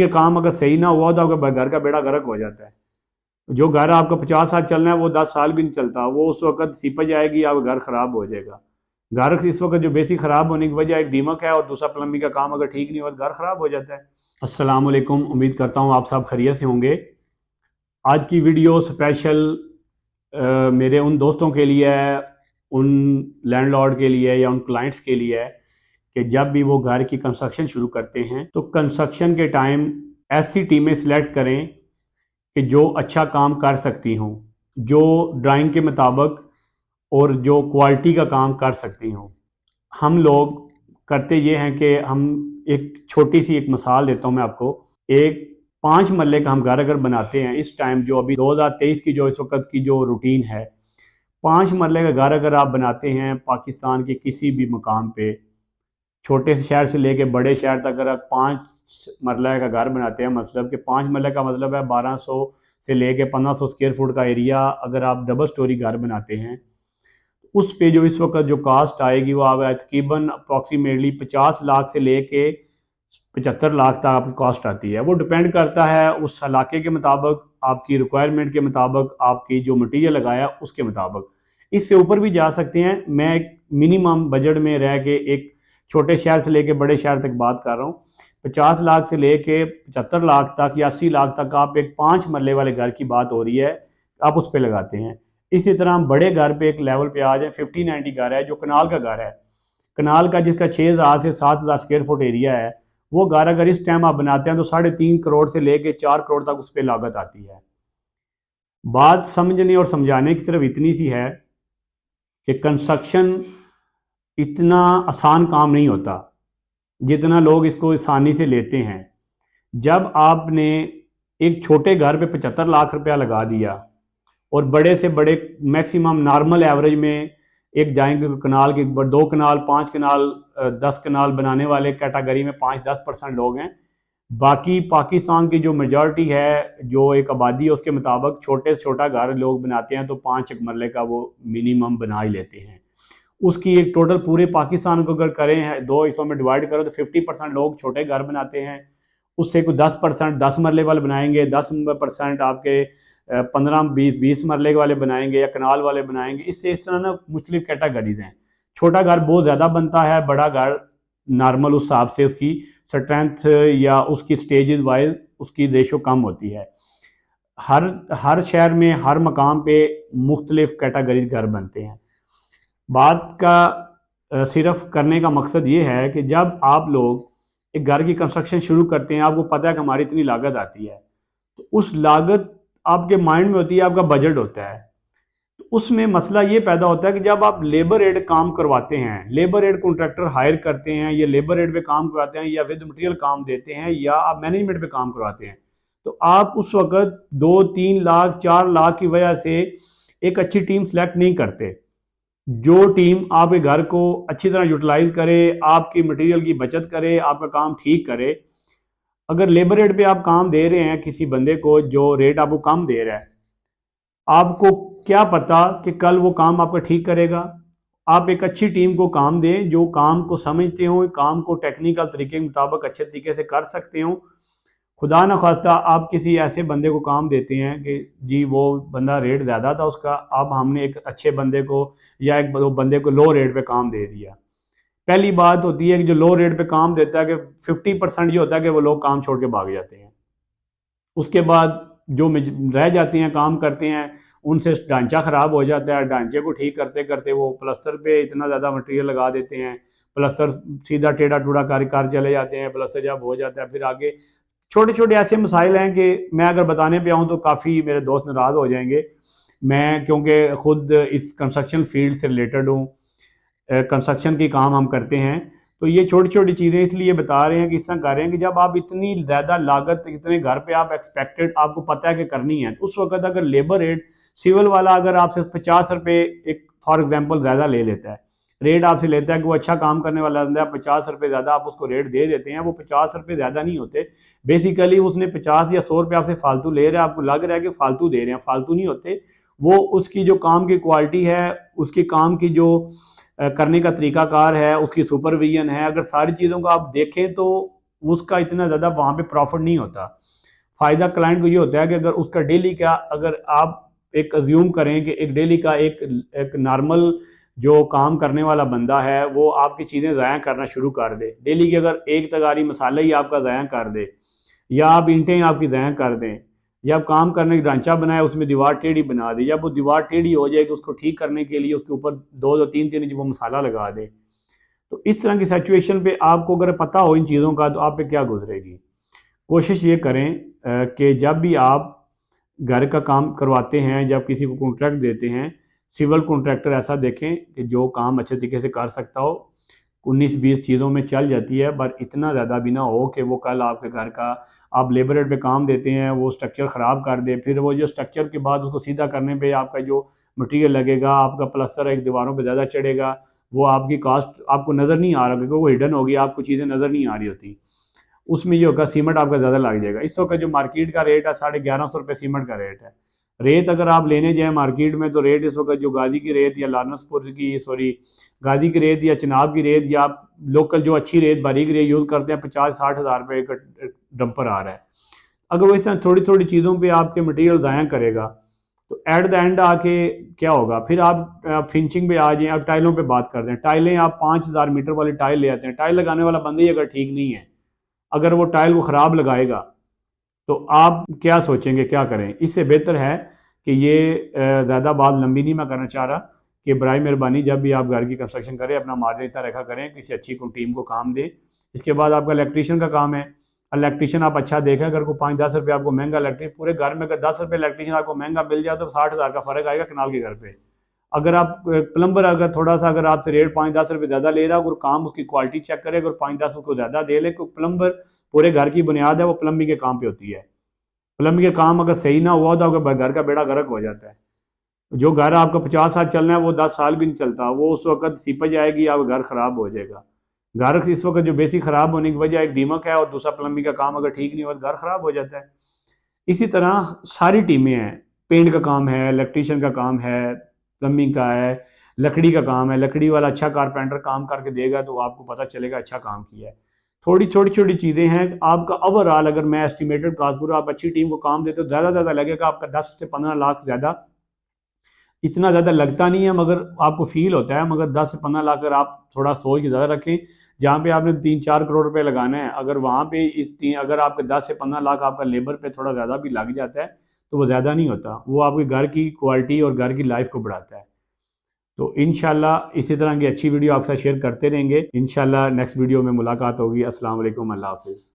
ये काम अगर सही ना हुआ तो आपका घर का बेड़ा गर्क हो जाता है। जो घर आपका 50 साल चलना है वो 10 साल भी नहीं चलता, वो उस वक्त सीपज आएगी, आपका घर खराब हो जाएगा। घर इस वक्त जो बेसिक खराब होने की वजह एक दीमक है, और दूसरा प्लम्बिंग का काम अगर ठीक नहीं हुआ तो घर खराब हो जाता है। अस्सलाम वालेकुम, उम्मीद करता हूँ आप सब खैरियत से होंगे। आज की वीडियो स्पेशल मेरे उन दोस्तों के लिए है, उन लैंडलॉर्ड के लिए या उन क्लाइंट्स के लिए है कि जब भी वो घर की कंस्ट्रक्शन शुरू करते हैं तो कंस्ट्रक्शन के टाइम ऐसी टीमें सेलेक्ट करें कि जो अच्छा काम कर सकती हों, जो ड्राइंग के मुताबिक और जो क्वालिटी का काम कर सकती हों। हम लोग करते ये हैं कि हम एक छोटी सी एक मिसाल देता हूँ मैं आपको। एक 5 मरले का हम घर अगर बनाते हैं, इस टाइम जो अभी 2023 की जो इस वक्त की जो रूटीन है, 5 मरले का घर अगर आप बनाते हैं पाकिस्तान के किसी भी मकाम पे, छोटे से शहर से लेके बड़े शहर तक, अगर आप 5 मरला का घर बनाते हैं, मतलब कि 5 मरले का मतलब है 1200 से लेके 1500 स्क्वायर फुट का एरिया। अगर आप डबल स्टोरी घर बनाते हैं, उस पे जो इस वक्त जो कास्ट आएगी वो आप तकरीबन अप्रॉक्सीमेटली 50 लाख से लेके 75 लाख तक आपकी कॉस्ट आती है। वो डिपेंड करता है उस इलाके के मुताबिक, आपकी रिक्वायरमेंट के मुताबिक, आपकी जो मटीरियल लगाया उसके मुताबिक। इससे ऊपर भी जा सकते हैं। मैं एक मिनिमम बजट में रह के एक छोटे शहर से लेके बड़े शहर तक बात कर रहा हूँ। 50 लाख से लेके 75 लाख तक या 80 लाख तक आप एक 5 मरले वाले घर की बात हो रही है, आप उस पर लगाते हैं। इसी तरह हम बड़े घर पे एक लेवल पे आ जाए, 50-90 घर है जो कनाल का घर है, कनाल का जिसका 6,000 से 7,000 स्क्वायर फुट एरिया है, वो घर अगर इस टाइम आप बनाते हैं तो 3.5 करोड़ से लेके 4 करोड़ तक उस पर लागत आती है। बात समझने और समझाने की सिर्फ इतनी सी है कि कंस्ट्रक्शन इतना आसान काम नहीं होता जितना लोग इसको आसानी से लेते हैं। जब आपने एक छोटे घर पे 75 लाख रुपया लगा दिया और बड़े से बड़े मैक्सिमम नॉर्मल एवरेज में एक जाएंगे कनाल के 2 कनाल 5 कनाल 10 कनाल बनाने वाले कैटेगरी में 5-10% लोग हैं। बाकी पाकिस्तान की जो मेजॉरिटी है, जो एक आबादी है उसके मुताबिक छोटे से छोटा घर लोग बनाते हैं तो 5 मरले का वो मिनिमम बना ही लेते हैं। उसकी एक टोटल पूरे पाकिस्तान को अगर करें, दो हिस्सों में डिवाइड करो तो 50% लोग छोटे घर बनाते हैं। उससे कुछ 10% 10 मरले वाले बनाएंगे, 10% आपके 15-20 मरले वाले बनाएंगे या कनाल वाले बनाएंगे। इससे इस तरह ना मुख्तलिफ कैटेगरीज हैं। छोटा घर बहुत ज़्यादा बनता है, बड़ा घर नॉर्मल उस हिसाब से उसकी स्ट्रेंथ या उसकी स्टेजेस वाइज उसकी रेशो कम होती है। हर हर शहर में हर मकाम पे मुख्तलिफ कैटेगरी घर बनते हैं। बात का सिर्फ करने का मकसद ये है कि जब आप लोग एक घर की कंस्ट्रक्शन शुरू करते हैं, आपको पता है कि हमारी इतनी लागत आती है, तो उस लागत आपके माइंड में होती है, आपका बजट होता है। तो उसमें मसला ये पैदा होता है कि जब आप लेबर रेट काम करवाते हैं, लेबर रेट कॉन्ट्रैक्टर हायर करते हैं, या लेबर रेट पे काम करवाते हैं, या विद मटेरियल काम देते हैं, या आप मैनेजमेंट पे काम करवाते हैं, तो आप उस वक्त 2-3 लाख 4 लाख की वजह से एक अच्छी टीम सेलेक्ट नहीं करते। जो टीम आपके घर को अच्छी तरह यूटिलाइज करे, आपकी मटेरियल की बचत करे, आपका काम ठीक करे। अगर लेबर रेट पे आप काम दे रहे हैं किसी बंदे को जो रेट आपको कम दे रहा है, आपको क्या पता कि कल वो काम आपका ठीक करेगा। आप एक अच्छी टीम को काम दें जो काम को समझते हो, काम को टेक्निकल तरीके के मुताबिक अच्छे तरीके से कर सकते हो। खुदा न खास्ता आप किसी ऐसे बंदे को काम देते हैं कि जी वो बंदा रेट ज़्यादा था उसका, अब हमने एक अच्छे बंदे को या एक बंदे को लो रेट पे काम दे दिया। पहली बात होती है कि जो लो रेट पे काम देता है कि 50% ये होता है कि वो लोग काम छोड़ के भाग जाते हैं। उसके बाद जो रह जाते हैं काम करते हैं, उनसे ढांचा ख़राब हो जाता है। ढांचे को ठीक करते करते वो प्लस्तर पे इतना ज़्यादा मटेरियल लगा देते हैं, प्लस्तर सीधा टेढ़ा टूढ़ा कर चले जाते हैं। प्लस्तर जब हो जाता है फिर आगे छोटे छोटे ऐसे मसाइल हैं कि मैं अगर बताने पे आऊँ तो काफ़ी मेरे दोस्त नाराज़ हो जाएंगे। मैं क्योंकि ख़ुद इस कंस्ट्रक्शन फील्ड से रिलेटेड हूँ, कंस्ट्रक्शन के काम हम करते हैं, तो ये छोटी छोटी चीज़ें इसलिए बता रहे हैं कि इस तरह कर रहे हैं कि जब आप इतनी ज़्यादा लागत इतने घर पे आप एक्सपेक्टेड आपको पता है कि करनी है, तो उस वक्त अगर लेबर रेट सिविल वाला अगर आपसे 50 रुपये एक फॉर एग्जांपल ज़्यादा ले लेता है, रेट आपसे लेता है कि वो अच्छा काम करने वाला बंदा है, 50 रुपये ज़्यादा आप उसको रेट दे देते हैं। वो 50 रुपये ज़्यादा नहीं होते, बेसिकली उसने 50 या 100 रुपये आपसे फालतू ले रहा है, आपको लग रहा है कि फालतू दे रहे हैं, फालतू नहीं होते। वो उसकी जो काम की क्वालिटी है, उसकी काम की जो करने का तरीकाकार है, उसकी सुपरविजन है, अगर सारी चीज़ों को आप देखें तो उसका इतना ज़्यादा वहाँ पे प्रॉफिट नहीं होता। फ़ायदा क्लाइंट को ये होता है कि अगर उसका डेली का, अगर आप एक अज्यूम करें कि एक डेली का एक नॉर्मल जो काम करने वाला बंदा है वो आपकी चीज़ें ज़ाया करना शुरू कर दे, डेली की अगर एक तगारी मसाला ही आपका ज़ाया कर दे, या आप ईंटें आपकी ज़ाया कर दें, या आप काम करने का ढांचा बनाए उसमें दीवार टेढ़ी बना दे, या वो दीवार टेढ़ी हो जाएगी उसको ठीक करने के लिए उसके ऊपर 2-3 इंच वो मसाला लगा दे। तो इस तरह की सिचुएशन पे आपको अगर पता हो इन चीज़ों का तो आप पे क्या गुजरेगी। कोशिश ये करें कि जब भी आप घर का काम करवाते हैं, जब किसी को कॉन्ट्रैक्ट देते हैं, सिविल कॉन्ट्रैक्टर ऐसा देखें कि जो काम अच्छे तरीके से कर सकता हो। 19-20 चीज़ों में चल जाती है, पर इतना ज़्यादा भी ना हो कि वो कल आपके घर का, आप लेबर रेट पे काम देते हैं वो स्ट्रक्चर ख़राब कर दे, फिर वो जो स्ट्रक्चर के बाद उसको सीधा करने पे आपका जो मटेरियल लगेगा, आपका प्लस्तर एक दीवारों पे ज़्यादा चढ़ेगा, वो आपकी कॉस्ट आपको नज़र नहीं आ रहा क्योंकि वो हिडन होगी, आपको चीज़ें नज़र नहीं आ रही होती। उसमें ये होगा सीमेंट आपका ज़्यादा लग जाएगा। इस वक्त जो मार्केट का रेट है 1150 रुपये सीमेंट का रेट है। रेत अगर आप लेने जाएँ मार्केट में तो रेट इस वक्त जो गाजी की रेत या लानसपुर की, सॉरी, गाजी की रेत या चिनाब की रेत, या आप लोकल जो अच्छी रेत बारीक रेत यूज़ करते हैं 50-60 हज़ार रुपये का डंपर आ रहा है। अगर वो इस तरह थोड़ी थोड़ी चीज़ों पे आपके मटेरियल ज़ाया करेगा तो एट द एंड आके क्या होगा, फिर आप फिनिशिंग पे आ जाएं। अब टाइलों पे बात करते हैं। टाइलें आप 5000 मीटर वाली टाइल ले आते हैं, टाइल लगाने वाला बंदा ही अगर ठीक नहीं है, अगर वो टाइल को ख़राब लगाएगा तो आप क्या सोचेंगे, क्या करें। इससे बेहतर है कि ये ज़्यादा बात लंबी नहीं मैं करना चाह रहा कि बराए मेहरबानी जब भी आप घर की कंस्ट्रक्शन करें अपना मार्जिन इतना रखा करें, किसी अच्छी टीम को काम दें। इसके बाद आपका इलेक्ट्रीशियन का काम है। इलेक्ट्रीशियन आप अच्छा देखें, अगर को 5-10 रुपये आपको महंगा इलेक्ट्रिक पूरे घर में, अगर 10 रुपये इलेक्ट्रीशियन आपको महंगा मिल जाए तो 60 हज़ार का फ़र्क आएगा कनाल के घर पे। अगर आप प्लम्बर अगर थोड़ा सा अगर आपसे रेट 5-10 रुपये ज़्यादा ले रहा है, अगर काम उसकी क्वालिटी चेक करे, अगर 5-10 उसको ज़्यादा दे ले, क्योंकि प्लम्बर पूरे घर की बुनियाद है, वो प्लम्बिंग के काम पे होती है। प्लम्बिंग के काम अगर सही ना हुआ तो आपका घर का बेड़ा गर्क हो जाता है। जो घर आपका 50 साल चलना है वो 10 साल भी नहीं चलता, वो उस वक्त सीपज आएगी, आपका घर ख़राब हो जाएगा। घर इस वक्त जो बेसिक ख़राब होने की वजह एक दीमक है, और दूसरा प्लम्बिंग का काम अगर ठीक नहीं हुआ तो घर ख़राब हो जाता है। इसी तरह सारी टीमें हैं, पेंट का काम है, इलेक्ट्रीशियन का काम है, प्लम्बिंग का है, लकड़ी का काम है। लकड़ी वाला अच्छा कारपेंटर काम करके देगा तो आपको पता चलेगा अच्छा काम किया है। थोड़ी छोटी छोटी चीज़ें हैं। आपका ओवरऑल अगर मैं एस्टिमेटेड कास्ट करूँ, आप अच्छी टीम को काम देते हो ज़्यादा ज़्यादा लगेगा आपका 10 से 15 लाख, ज़्यादा इतना ज़्यादा लगता नहीं है मगर आपको फील होता है। मगर 10 से 15 लाख अगर आप थोड़ा सोच के ज़्यादा रखें, जहाँ पे आपने 3-4 करोड़ रुपए लगाना है, अगर वहाँ पे अगर आपके 10 से 15 लाख आपका लेबर पे थोड़ा ज़्यादा भी लग जाता है तो वो ज़्यादा नहीं होता, वो आपके घर की क्वालिटी और घर की लाइफ को बढ़ाता है। तो इंशाल्लाह इसी तरह की अच्छी वीडियो आपके साथ शेयर करते रहेंगे। इंशाल्लाह नेक्स्ट वीडियो में मुलाकात होगी। अस्सलाम वालेकुम, अल्लाह हाफिज़।